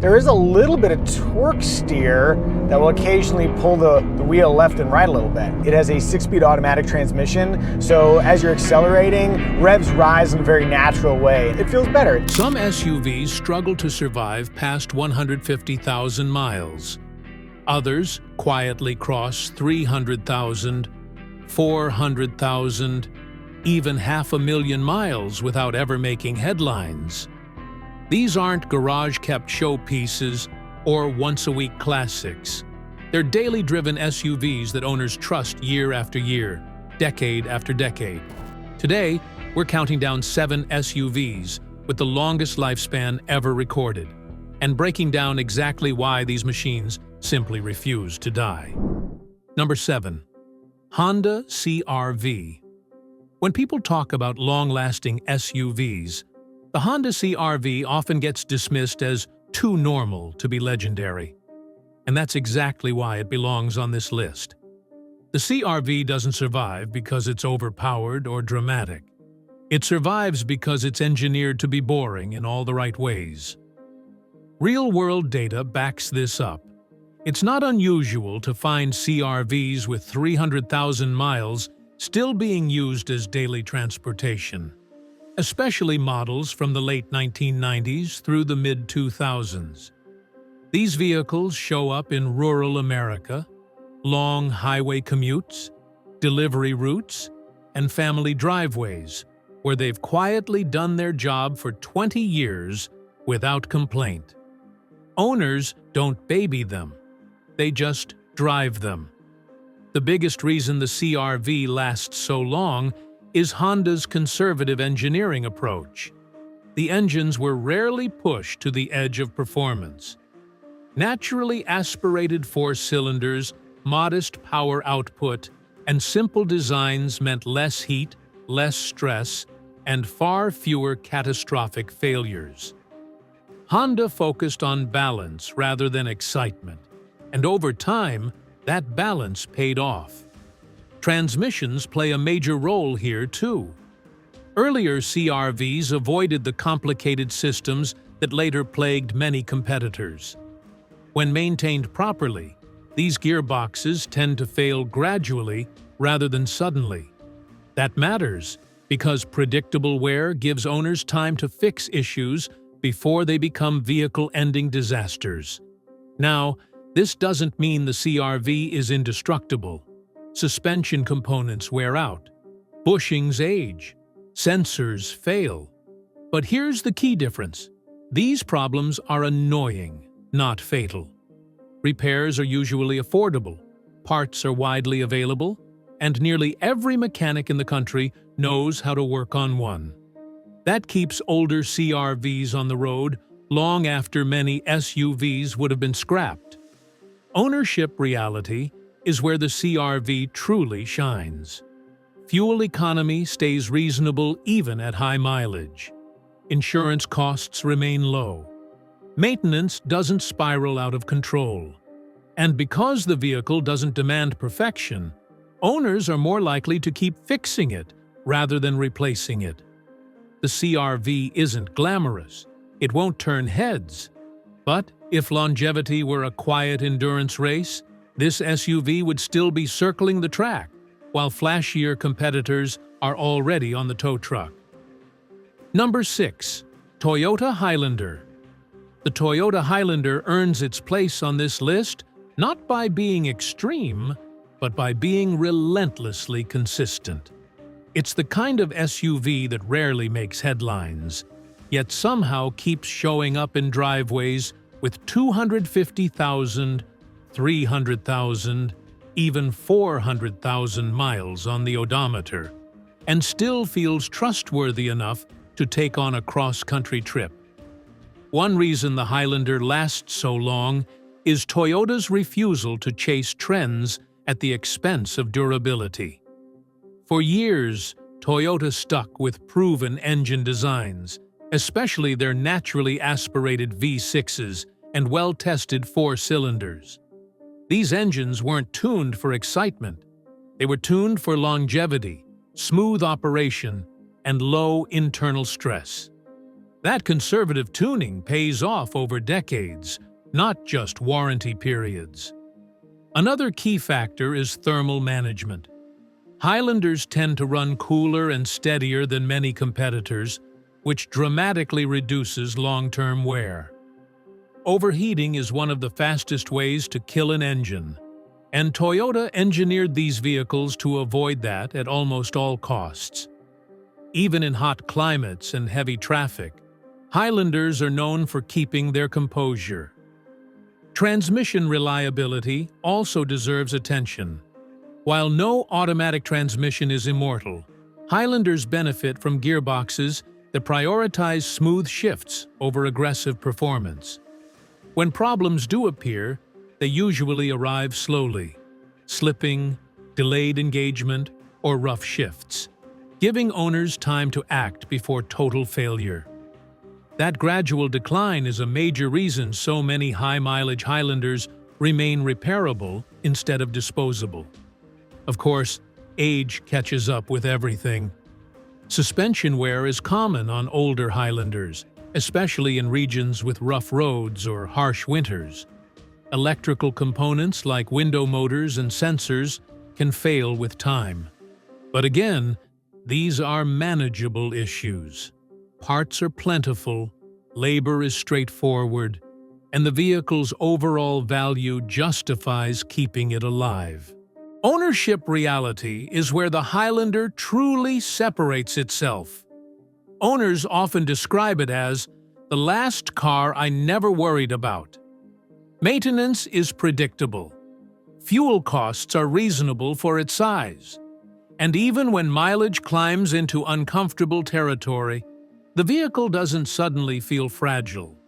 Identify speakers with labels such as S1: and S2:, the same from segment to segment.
S1: There is a little bit of torque steer that will occasionally pull the wheel left and right a little bit. It has a 6-speed automatic transmission, so as you're accelerating, revs rise in a very natural way. It feels better.
S2: Some SUVs struggle to survive past 150,000 miles. Others quietly cross 300,000, 400,000, even 500,000 miles without ever making headlines. These aren't garage-kept showpieces or once-a-week classics. They're daily-driven SUVs that owners trust year after year, decade after decade. Today, we're counting down 7 SUVs with the longest lifespan ever recorded, and breaking down exactly why these machines simply refuse to die. Number 7. Honda CR-V. When people talk about long-lasting SUVs, the Honda CR-V often gets dismissed as too normal to be legendary. And that's exactly why it belongs on this list. The CR-V doesn't survive because it's overpowered or dramatic. It survives because it's engineered to be boring in all the right ways. Real-world data backs this up. It's not unusual to find CR-Vs with 300,000 miles still being used as daily transportation, especially models from the late 1990s through the mid-2000s. These vehicles show up in rural America, long highway commutes, delivery routes, and family driveways, where they've quietly done their job for 20 years without complaint. Owners don't baby them, they just drive them. The biggest reason the CR-V lasts so long is Honda's conservative engineering approach. The engines were rarely pushed to the edge of performance. Naturally aspirated 4 cylinders, modest power output, and simple designs meant less heat, less stress, and far fewer catastrophic failures. Honda focused on balance rather than excitement, and over time, that balance paid off. Transmissions play a major role here too. Earlier CR-Vs avoided the complicated systems that later plagued many competitors. When maintained properly, these gearboxes tend to fail gradually rather than suddenly. That matters because predictable wear gives owners time to fix issues before they become vehicle-ending disasters. Now, this doesn't mean the CR-V is indestructible. Suspension components wear out, bushings age, sensors fail. But here's the key difference. These problems are annoying, not fatal. Repairs are usually affordable, parts are widely available, and nearly every mechanic in the country knows how to work on one. That keeps older CR-Vs on the road long after many SUVs would have been scrapped. Ownership reality is where the CR-V truly shines. Fuel economy stays reasonable even at high mileage. Insurance costs remain low. Maintenance doesn't spiral out of control. And because the vehicle doesn't demand perfection, owners are more likely to keep fixing it rather than replacing it. The CR-V isn't glamorous. It won't turn heads. But if longevity were a quiet endurance race, this SUV would still be circling the track, while flashier competitors are already on the tow truck. Number 6. Toyota Highlander. The Toyota Highlander earns its place on this list not by being extreme, but by being relentlessly consistent. It's the kind of SUV that rarely makes headlines, yet somehow keeps showing up in driveways with 250,000, 300,000, even 400,000 miles on the odometer, and still feels trustworthy enough to take on a cross-country trip. One reason the Highlander lasts so long is Toyota's refusal to chase trends at the expense of durability. For years, Toyota stuck with proven engine designs, especially their naturally aspirated V6s and well-tested 4-cylinders. These engines weren't tuned for excitement. They were tuned for longevity, smooth operation, and low internal stress. That conservative tuning pays off over decades, not just warranty periods. Another key factor is thermal management. Highlanders tend to run cooler and steadier than many competitors, which dramatically reduces long-term wear. Overheating is one of the fastest ways to kill an engine, and Toyota engineered these vehicles to avoid that at almost all costs. Even in hot climates and heavy traffic, Highlanders are known for keeping their composure. Transmission reliability also deserves attention. While no automatic transmission is immortal, Highlanders benefit from gearboxes that prioritize smooth shifts over aggressive performance. When problems do appear, they usually arrive slowly, slipping, delayed engagement, or rough shifts, giving owners time to act before total failure. That gradual decline is a major reason so many high-mileage Highlanders remain repairable instead of disposable. Of course, age catches up with everything. Suspension wear is common on older Highlanders, especially in regions with rough roads or harsh winters. Electrical components like window motors and sensors can fail with time. But again, these are manageable issues. Parts are plentiful, labor is straightforward, and the vehicle's overall value justifies keeping it alive. Ownership reality is where the Highlander truly separates itself. Owners often describe it as the last car I never worried about. Maintenance is predictable. Fuel costs are reasonable for its size. And even when mileage climbs into uncomfortable territory, the vehicle doesn't suddenly feel fragile.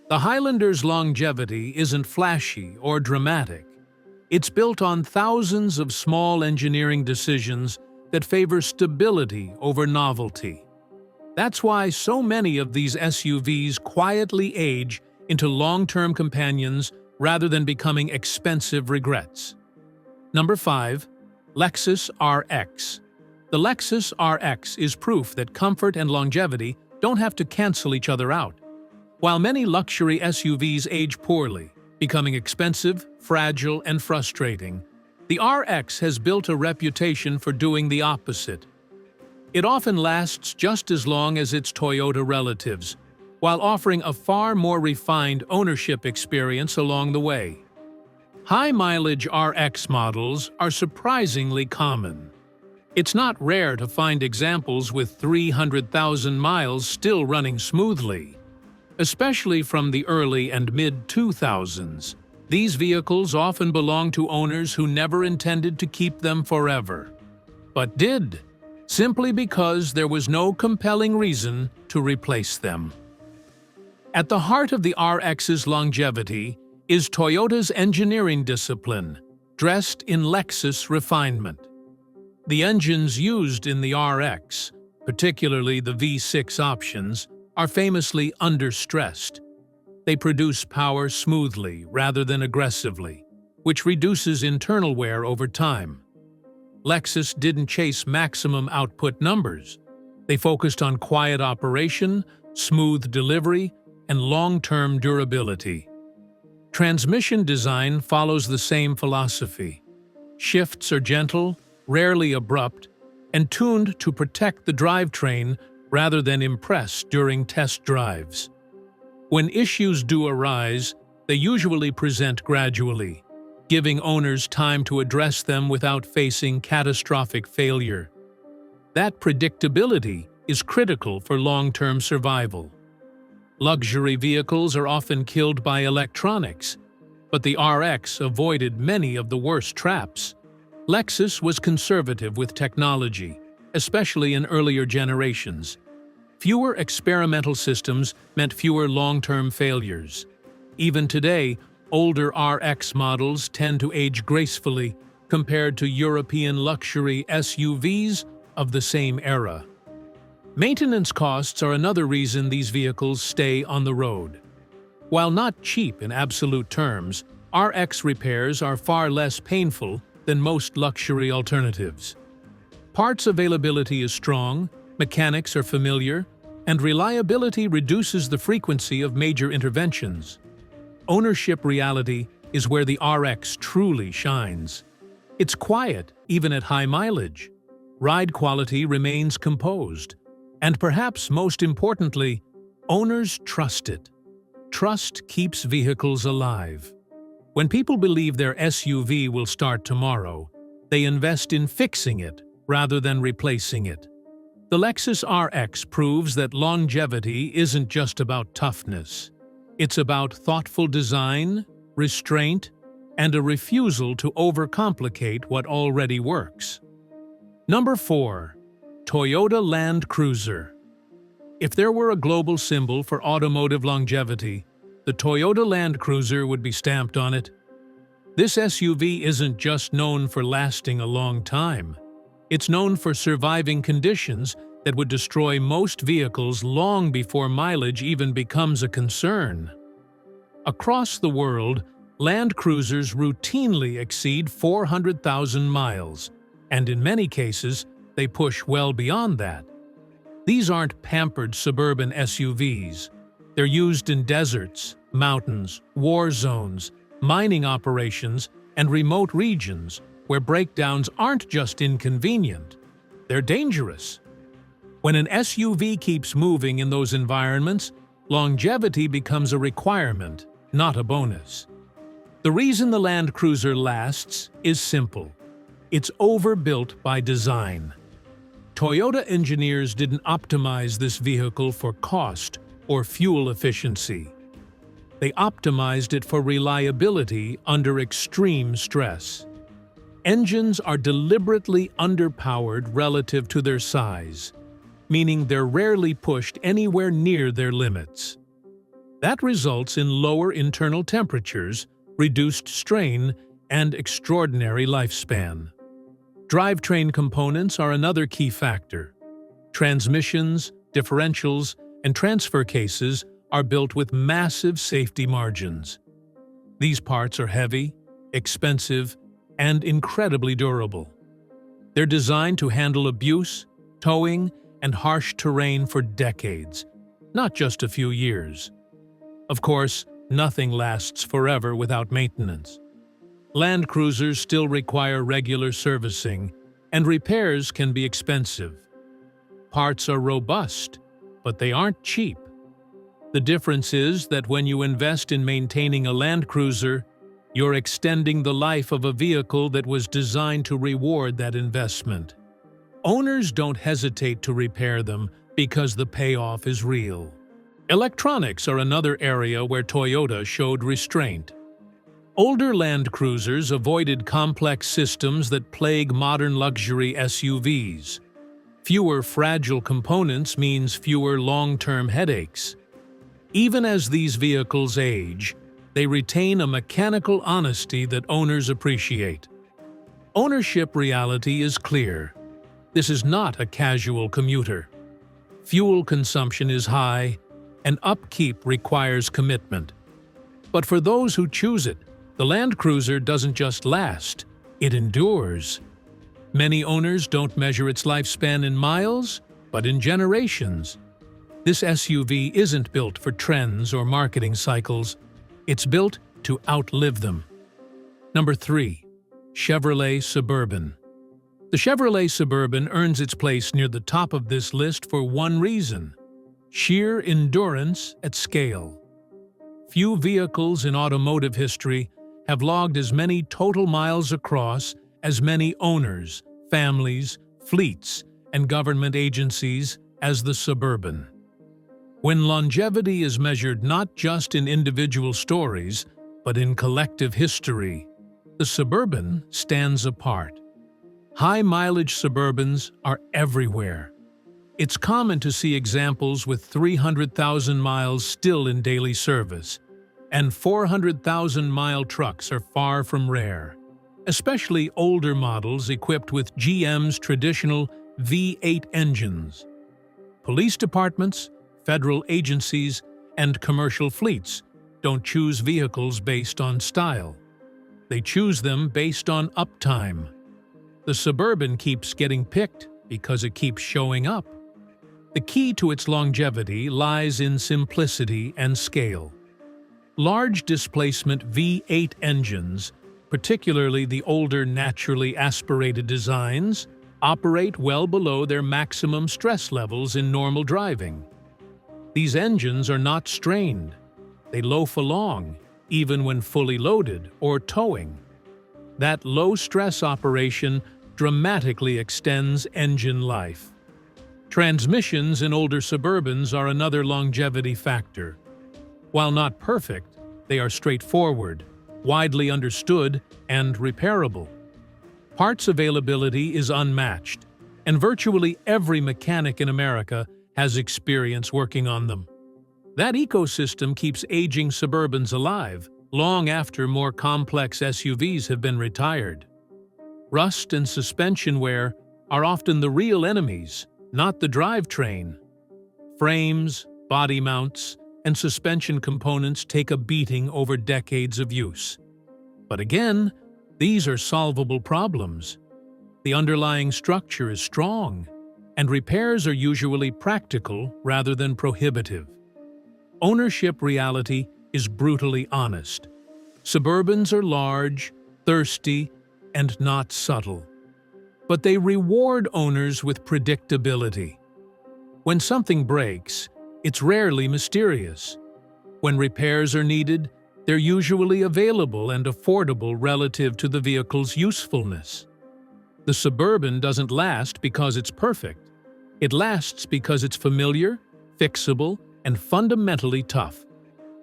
S2: The Highlander's longevity isn't flashy or dramatic. It's built on thousands of small engineering decisions that favor stability over novelty. That's why so many of these SUVs quietly age into long-term companions rather than becoming expensive regrets. Number 5. Lexus RX. The Lexus RX is proof that comfort and longevity don't have to cancel each other out. While many luxury SUVs age poorly, becoming expensive, fragile, and frustrating, the RX has built a reputation for doing the opposite. It often lasts just as long as its Toyota relatives, while offering a far more refined ownership experience along the way. High-mileage RX models are surprisingly common. It's not rare to find examples with 300,000 miles still running smoothly. Especially from the early and mid-2000s, these vehicles often belong to owners who never intended to keep them forever, but did, simply because there was no compelling reason to replace them. At the heart of the RX's longevity is Toyota's engineering discipline, dressed in Lexus refinement. The engines used in the RX, particularly the V6 options, are famously understressed. They produce power smoothly rather than aggressively, which reduces internal wear over time. Lexus didn't chase maximum output numbers. They focused on quiet operation, smooth delivery, and long-term durability. Transmission design follows the same philosophy. Shifts are gentle, rarely abrupt, and tuned to protect the drivetrain rather than impress during test drives. When issues do arise, they usually present gradually, giving owners time to address them without facing catastrophic failure. That predictability is critical for long-term survival. Luxury vehicles are often killed by electronics, but the RX avoided many of the worst traps. Lexus was conservative with technology, especially in earlier generations. Fewer experimental systems meant fewer long-term failures. Even today, older RX models tend to age gracefully compared to European luxury SUVs of the same era. Maintenance costs are another reason these vehicles stay on the road. While not cheap in absolute terms, RX repairs are far less painful than most luxury alternatives. Parts availability is strong, mechanics are familiar, and reliability reduces the frequency of major interventions. Ownership reality is where the RX truly shines. It's quiet, even at high mileage. Ride quality remains composed. And perhaps most importantly, owners trust it. Trust keeps vehicles alive. When people believe their SUV will start tomorrow, they invest in fixing it rather than replacing it. The Lexus RX proves that longevity isn't just about toughness. It's about thoughtful design, restraint, and a refusal to overcomplicate what already works. Number 4. Toyota Land Cruiser. If there were a global symbol for automotive longevity, the Toyota Land Cruiser would be stamped on it. This SUV isn't just known for lasting a long time. It's known for surviving conditions that would destroy most vehicles long before mileage even becomes a concern. Across the world, Land Cruisers routinely exceed 400,000 miles, and in many cases, they push well beyond that. These aren't pampered suburban SUVs. They're used in deserts, mountains, war zones, mining operations, and remote regions where breakdowns aren't just inconvenient, they're dangerous. When an SUV keeps moving in those environments, longevity becomes a requirement, not a bonus. The reason the Land Cruiser lasts is simple. It's overbuilt by design. Toyota engineers didn't optimize this vehicle for cost or fuel efficiency. They optimized it for reliability under extreme stress. Engines are deliberately underpowered relative to their size, meaning they're rarely pushed anywhere near their limits. That results in lower internal temperatures, reduced strain, and extraordinary lifespan. Drivetrain components are another key factor. Transmissions, differentials, and transfer cases are built with massive safety margins. These parts are heavy, expensive, and incredibly durable. They're designed to handle abuse, towing, and harsh terrain for decades, not just a few years. Of course, nothing lasts forever without maintenance. Land Cruisers still require regular servicing, and repairs can be expensive. Parts are robust, but they aren't cheap. The difference is that when you invest in maintaining a Land Cruiser, you're extending the life of a vehicle that was designed to reward that investment. Owners don't hesitate to repair them because the payoff is real. Electronics are another area where Toyota showed restraint. Older Land Cruisers avoided complex systems that plague modern luxury SUVs. Fewer fragile components means fewer long-term headaches. Even as these vehicles age, they retain a mechanical honesty that owners appreciate. Ownership reality is clear. This is not a casual commuter. Fuel consumption is high, and upkeep requires commitment. But for those who choose it, the Land Cruiser doesn't just last, it endures. Many owners don't measure its lifespan in miles, but in generations. This SUV isn't built for trends or marketing cycles. It's built to outlive them. Number 3. Chevrolet Suburban. The Chevrolet Suburban earns its place near the top of this list for one reason: sheer endurance at scale. Few vehicles in automotive history have logged as many total miles across as many owners, families, fleets, and government agencies as the Suburban. When longevity is measured not just in individual stories, but in collective history, the Suburban stands apart. High-mileage Suburbans are everywhere. It's common to see examples with 300,000 miles still in daily service, and 400,000-mile trucks are far from rare, especially older models equipped with GM's traditional V8 engines. Police departments, federal agencies, and commercial fleets don't choose vehicles based on style. They choose them based on uptime. The Suburban keeps getting picked because it keeps showing up. The key to its longevity lies in simplicity and scale. Large displacement V8 engines, particularly the older naturally aspirated designs, operate well below their maximum stress levels in normal driving. These engines are not strained. They loaf along, even when fully loaded or towing. That low-stress operation dramatically extends engine life. Transmissions in older Suburbans are another longevity factor. While not perfect, they are straightforward, widely understood, and repairable. Parts availability is unmatched, and virtually every mechanic in America has experience working on them. That ecosystem keeps aging Suburbans alive long after more complex SUVs have been retired. Rust and suspension wear are often the real enemies, not the drivetrain. Frames, body mounts, and suspension components take a beating over decades of use. But again, these are solvable problems. The underlying structure is strong, and repairs are usually practical rather than prohibitive. Ownership reality is brutally honest. Suburbans are large, thirsty, and not subtle. But they reward owners with predictability. When something breaks, it's rarely mysterious. When repairs are needed, they're usually available and affordable relative to the vehicle's usefulness. The Suburban doesn't last because it's perfect. It lasts because it's familiar, fixable, and fundamentally tough.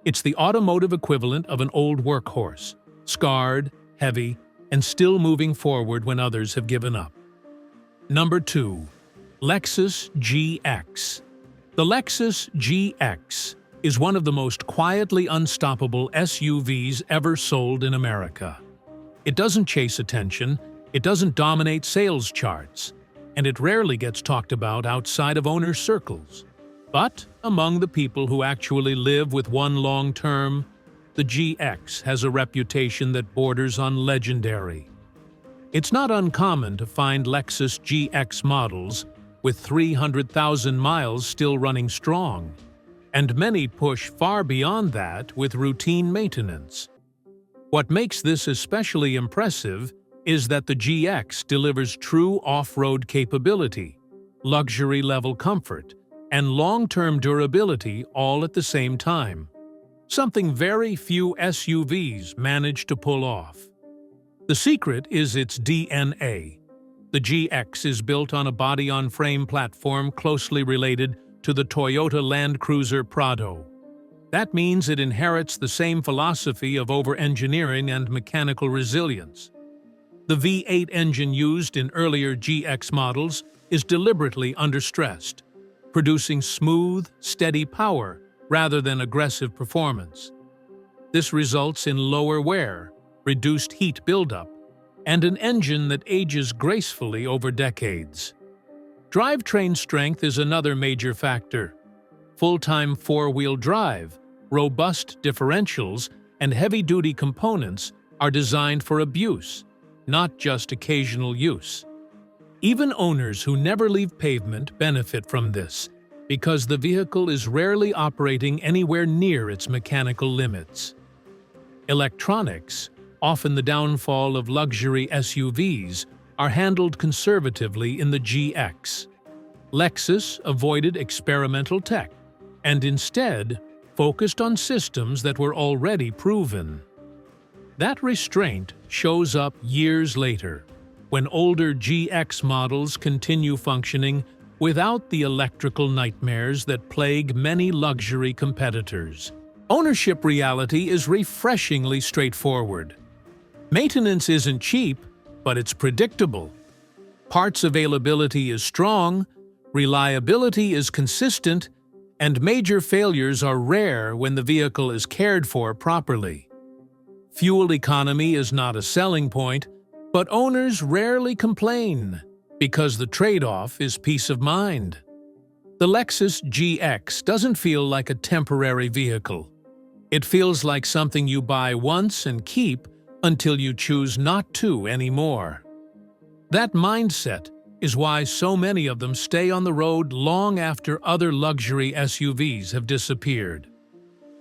S2: It's the automotive equivalent of an old workhorse, scarred, heavy, and still moving forward when others have given up. Number 2. Lexus GX. The Lexus GX is one of the most quietly unstoppable SUVs ever sold in America. It doesn't chase attention, it doesn't dominate sales charts, and it rarely gets talked about outside of owner circles. But among the people who actually live with one long-term, the GX has a reputation that borders on legendary. It's not uncommon to find Lexus GX models with 300,000 miles still running strong, and many push far beyond that with routine maintenance. What makes this especially impressive is that the GX delivers true off-road capability, luxury-level comfort, and long-term durability all at the same time. Something very few SUVs manage to pull off. The secret is its DNA. The GX is built on a body-on-frame platform closely related to the Toyota Land Cruiser Prado. That means it inherits the same philosophy of over-engineering and mechanical resilience. The V8 engine used in earlier GX models is deliberately understressed, producing smooth, steady power rather than aggressive performance. This results in lower wear, reduced heat buildup, and an engine that ages gracefully over decades. Drivetrain strength is another major factor. Full-time four-wheel drive, robust differentials, and heavy-duty components are designed for abuse, not just occasional use. Even owners who never leave pavement benefit from this, because the vehicle is rarely operating anywhere near its mechanical limits. Electronics, often the downfall of luxury SUVs, are handled conservatively in the GX. Lexus avoided experimental tech and instead focused on systems that were already proven. That restraint shows up years later, when older GX models continue functioning without the electrical nightmares that plague many luxury competitors. Ownership reality is refreshingly straightforward. Maintenance isn't cheap, but it's predictable. Parts availability is strong, reliability is consistent, and major failures are rare when the vehicle is cared for properly. Fuel economy is not a selling point, but owners rarely complain, because the trade-off is peace of mind. The Lexus GX doesn't feel like a temporary vehicle. It feels like something you buy once and keep until you choose not to anymore. That mindset is why so many of them stay on the road long after other luxury SUVs have disappeared.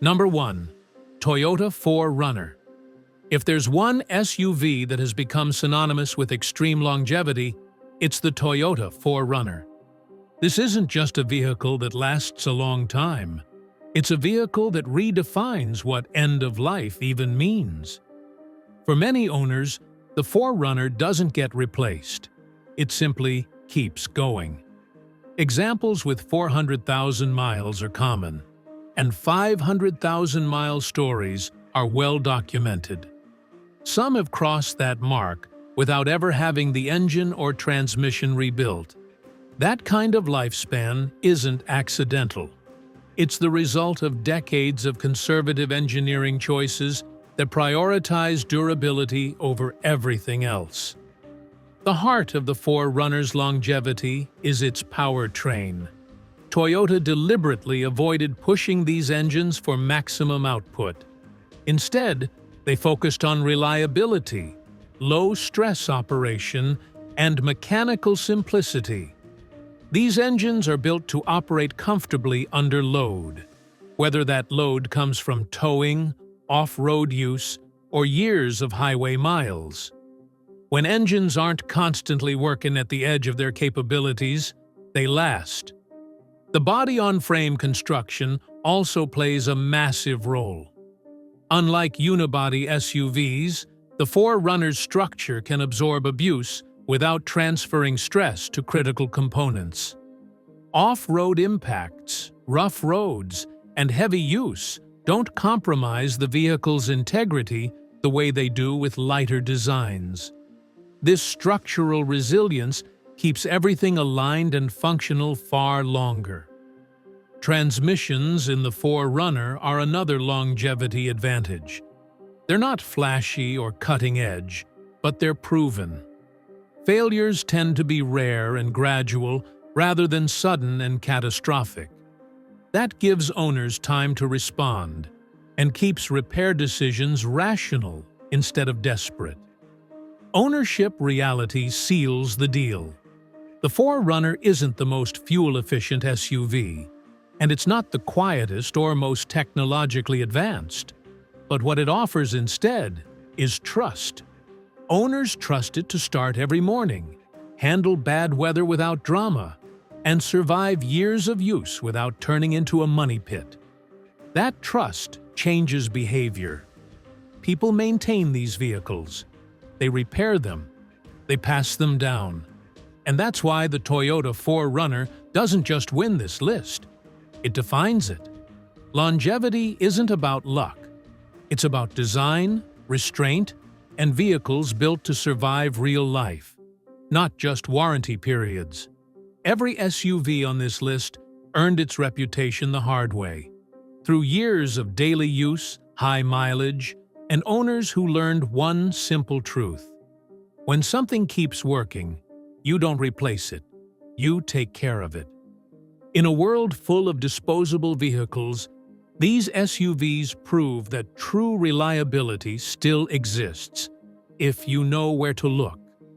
S2: Number 1. Toyota 4Runner. If there's one SUV that has become synonymous with extreme longevity, it's the Toyota 4Runner. This isn't just a vehicle that lasts a long time. It's a vehicle that redefines what end of life even means. For many owners, the 4Runner doesn't get replaced. It simply keeps going. Examples with 400,000 miles are common, and 500,000-mile stories are well documented. Some have crossed that mark without ever having the engine or transmission rebuilt. That kind of lifespan isn't accidental. It's the result of decades of conservative engineering choices that prioritize durability over everything else. The heart of the 4Runner's longevity is its powertrain. Toyota deliberately avoided pushing these engines for maximum output. Instead, they focused on reliability, low-stress operation, and mechanical simplicity. These engines are built to operate comfortably under load, whether that load comes from towing, off-road use, or years of highway miles. When engines aren't constantly working at the edge of their capabilities, they last. The body-on-frame construction also plays a massive role. Unlike unibody SUVs, the 4Runner's structure can absorb abuse without transferring stress to critical components. Off-road impacts, rough roads, and heavy use don't compromise the vehicle's integrity the way they do with lighter designs. This structural resilience keeps everything aligned and functional far longer. Transmissions in the 4Runner are another longevity advantage. They're not flashy or cutting-edge, but they're proven. Failures tend to be rare and gradual rather than sudden and catastrophic. That gives owners time to respond and keeps repair decisions rational instead of desperate. Ownership reality seals the deal. The 4Runner isn't the most fuel-efficient SUV, and it's not the quietest or most technologically advanced. But what it offers instead is trust. Owners trust it to start every morning, handle bad weather without drama, and survive years of use without turning into a money pit. That trust changes behavior. People maintain these vehicles. They repair them. They pass them down. And that's why the Toyota 4Runner doesn't just win this list. It defines it. Longevity isn't about luck. It's about design, restraint, and vehicles built to survive real life, not just warranty periods. Every SUV on this list earned its reputation the hard way, through years of daily use, high mileage, and owners who learned one simple truth. When something keeps working, you don't replace it, you take care of it. In a world full of disposable vehicles, these SUVs prove that true reliability still exists, if you know where to look.